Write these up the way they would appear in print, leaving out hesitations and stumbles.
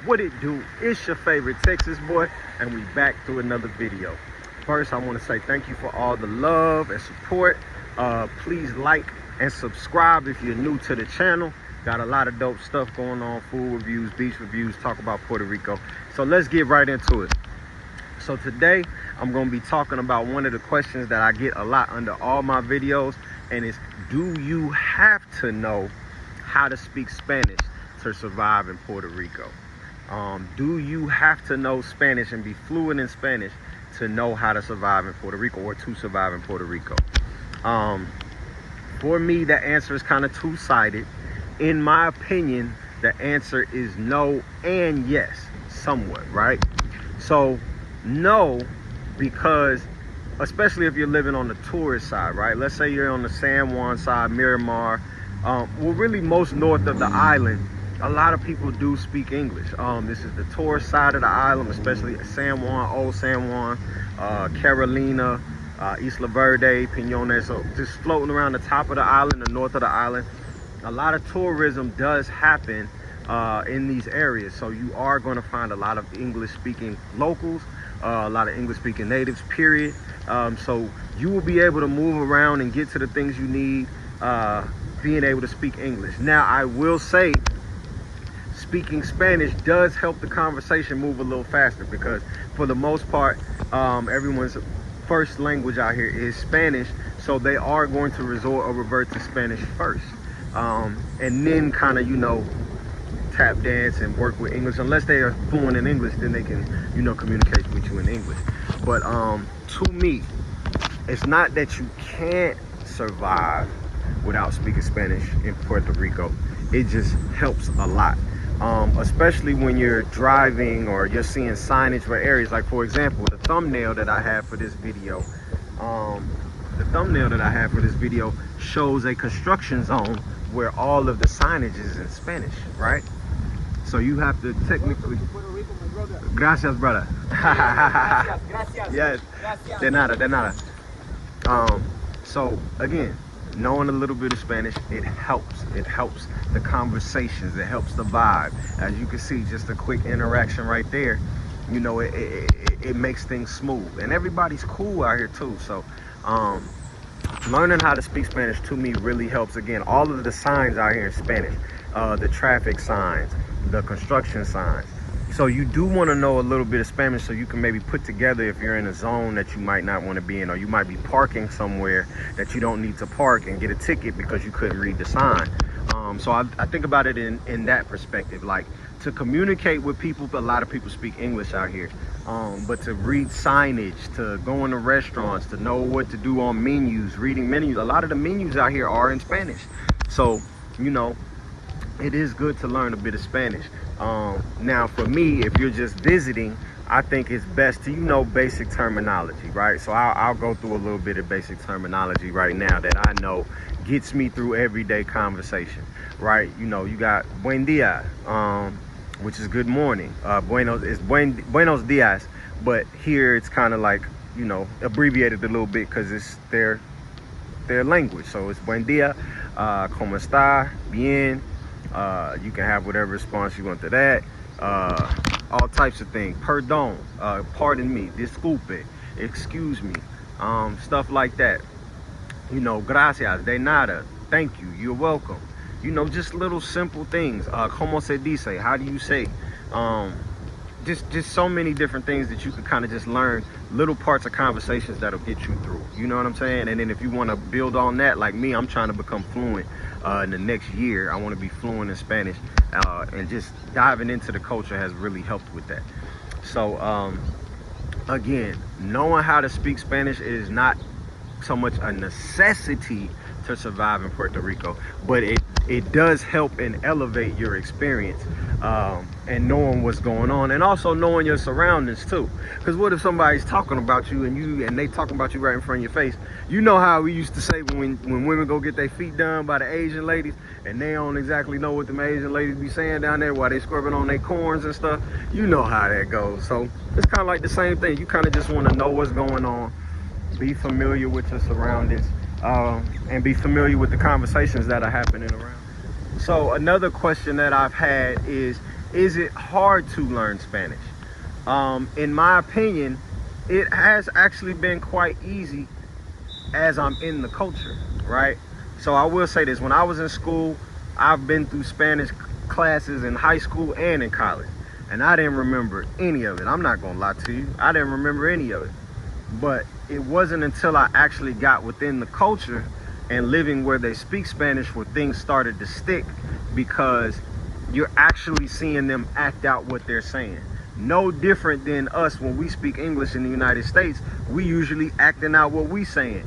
What it do? It's your favorite Texas boy, and we back to another video. First, I want to say thank you for all the love and support. Please like and subscribe if you're new to the channel. Got a lot of dope stuff going on, food reviews, beach reviews, talk about Puerto Rico. So let's get right into it. So today, I'm going to be talking about one of the questions that I get a lot under all my videos, and it's, do you have to know how to speak Spanish to survive in Puerto Rico? Do you have to know Spanish and be fluent in Spanish to know how to survive in Puerto Rico, or to survive in Puerto Rico? For me, the answer is kind of two-sided. In my opinion, the answer is no and yes, somewhat, right? So no, because especially if you're living on the tourist side, right? Let's say you're on the San Juan side, Miramar, well, really most north of the island, a lot of people do speak English. This is the tourist side of the island, especially San Juan, Old San Juan, Carolina, Isla Verde, Piñones. So just floating around the top of the island, the north of the island. A lot of tourism does happen in these areas. So you are going to find a lot of English-speaking locals, a lot of English-speaking natives, period. So you will be able to move around and get to the things you need, being able to speak English. Now, I will say, speaking Spanish does help the conversation move a little faster, because for the most part, everyone's first language out here is Spanish, so they are going to resort or revert to Spanish first, and then kind of, you know, tap dance and work with English. Unless they are fluent in English, then they can, you know, communicate with you in English. But to me, it's not that you can't survive without speaking Spanish in Puerto Rico. It just helps a lot. Especially when you're driving or you're seeing signage for areas. Like, for example, the thumbnail that I have for this video, shows a construction zone where all of the signage is in Spanish, right? So you have to technically... Gracias, brother. Gracias. Yes. Gracias. De nada, de nada. So again, knowing a little bit of Spanish, it helps. It helps the conversations. It helps the vibe. As you can see, just a quick interaction right there, you know, it makes things smooth. And everybody's cool out here too. So learning how to speak Spanish, to me, really helps. Again, all of the signs out here in Spanish, the traffic signs, the construction signs. So you do want to know a little bit of Spanish, so you can maybe put together if you're in a zone that you might not want to be in, or you might be parking somewhere that you don't need to park and get a ticket because you couldn't read the sign. So I think about it in that perspective. Like, to communicate with people, a lot of people speak English out here. But to read signage, to go into restaurants, to know what to do on menus, reading menus, a lot of the menus out here are in Spanish. So, you know, it is good to learn a bit of Spanish. Now, for me, if you're just visiting, I think it's best to, you know, basic terminology, right? So I'll go through a little bit of basic terminology right now that I know gets me through everyday conversation, right? You know, you got buen dia, which is good morning. Buenos dias, but here it's kind of like, you know, abbreviated a little bit because it's their language. So it's buen dia, como está, bien. You can have whatever response you want to that. All types of things. Perdón, pardon me, disculpe, excuse me, stuff like that. You know, gracias, de nada, thank you, you're welcome. You know, just little simple things. Como se dice, how do you say? Just so many different things that you can kind of just learn, little parts of conversations that'll get you through. You know what I'm saying? And then if you want to build on that, like me, I'm trying to become fluent in the next year. I want to be fluent in Spanish, and just diving into the culture has really helped with that. So again, knowing how to speak Spanish is not so much a necessity to survive in Puerto Rico, but it does help and elevate your experience, and knowing what's going on, and also knowing your surroundings too. Because what if somebody's talking about you and they talking about you right in front of your face? You know how we used to say when women go get their feet done by the Asian ladies, and they don't exactly know what them Asian ladies be saying down there while they scrubbing on their corns and stuff. You know how that goes. So it's kind of like the same thing. You kind of just want to know what's going on, be familiar with your surroundings, and be familiar with the conversations that are happening around. So another question that I've had is, is it hard to learn Spanish? In my opinion, it has actually been quite easy as I'm in the culture, right? So I will say this, when I was in school, I've been through Spanish classes in high school and in college, and I didn't remember any of it. I'm not gonna lie to you, I didn't remember any of it. But it wasn't until I actually got within the culture and living where they speak Spanish where things started to stick, because you're actually seeing them act out what they're saying. No different than us when we speak English in the United States, we usually acting out what we saying.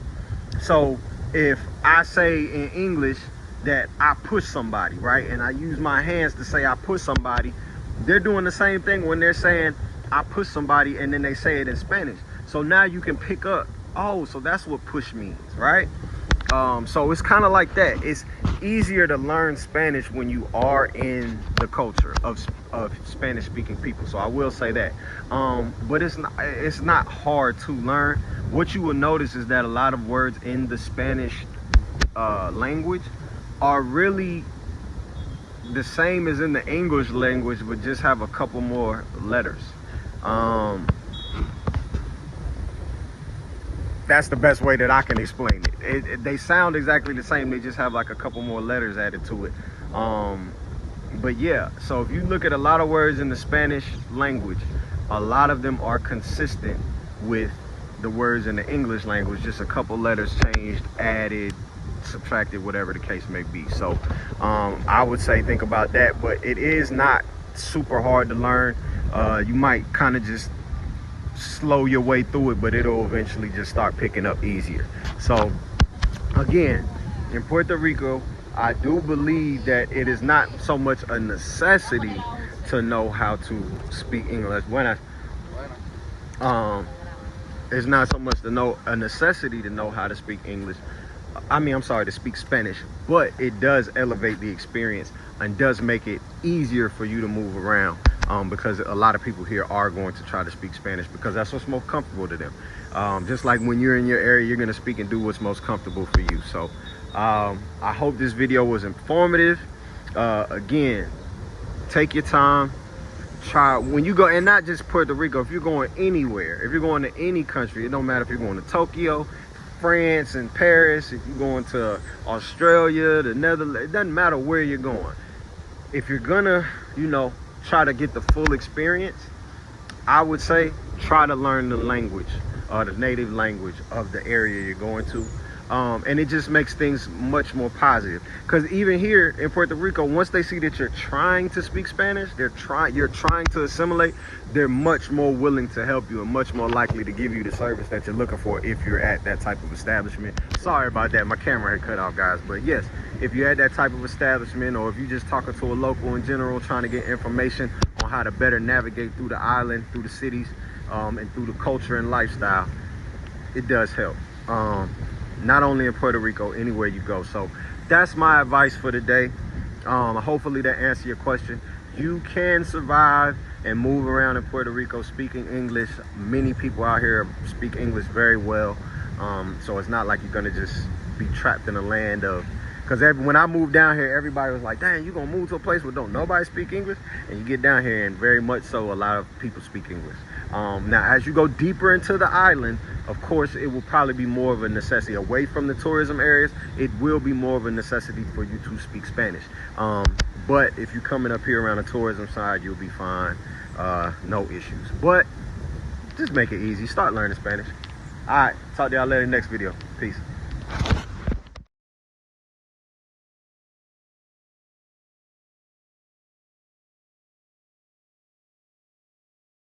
So if I say in English that I push somebody, right, and I use my hands to say I push somebody, they're doing the same thing when they're saying I push somebody, and then they say it in Spanish. So now you can pick up, oh, so that's what push means, right? So it's kind of like that. It's easier to learn Spanish when you are in the culture of Spanish speaking people. So I will say that. But it's not hard to learn. What you will notice is that a lot of words in the Spanish language are really the same as in the English language, but just have a couple more letters. That's the best way that I can explain it. They sound exactly the same, they just have like a couple more letters added to it. But yeah, so if you look at a lot of words in the Spanish language, a lot of them are consistent with the words in the English language, just a couple letters changed, added, subtracted, whatever the case may be. So I would say think about that, but it is not super hard to learn. You might kind of just slow your way through it, but it'll eventually just start picking up easier. So again, in Puerto Rico, I do believe that it is not so much a necessity to know how to speak English. It's not so much a necessity to know how to speak English. To speak Spanish, but it does elevate the experience and does make it easier for you to move around, because a lot of people here are going to try to speak Spanish because that's what's most comfortable to them. Just like when you're in your area, you're going to speak and do what's most comfortable for you. So I hope this video was informative. Again, take your time. Try when you go, and not just Puerto Rico, if you're going anywhere, if you're going to any country, it don't matter if you're going to Tokyo, France, and Paris, if you're going to Australia, the Netherlands, it doesn't matter where you're going. If you're gonna, try to get the full experience, I would say try to learn the language, the native language of the area you're going to. And it just makes things much more positive, because even here in Puerto Rico, once they see that you're trying to speak Spanish, you're trying to assimilate, they're much more willing to help you and much more likely to give you the service that you're looking for if you're at that type of establishment. Sorry about that, my camera had cut off, guys. But yes, if you're at that type of establishment, or if you're just talking to a local in general trying to get information on how to better navigate through the island, through the cities, and through the culture and lifestyle, it does help. Not only in Puerto Rico, anywhere you go. So that's my advice for today. Hopefully that answered your question. You can survive and move around in Puerto Rico speaking English. Many people out here speak English very well. So it's not like you're gonna just be trapped in a land of, because when I moved down here, everybody was like, dang, you gonna move to a place where don't nobody speak English? And you get down here and very much so, a lot of people speak English. Now, as you go deeper into the island, of course, it will probably be more of a necessity. Away from the tourism areas, it will be more of a necessity for you to speak Spanish. But if you're coming up here around the tourism side, you'll be fine. No issues. But just make it easy. Start learning Spanish. All right, talk to y'all later in the next video. Peace.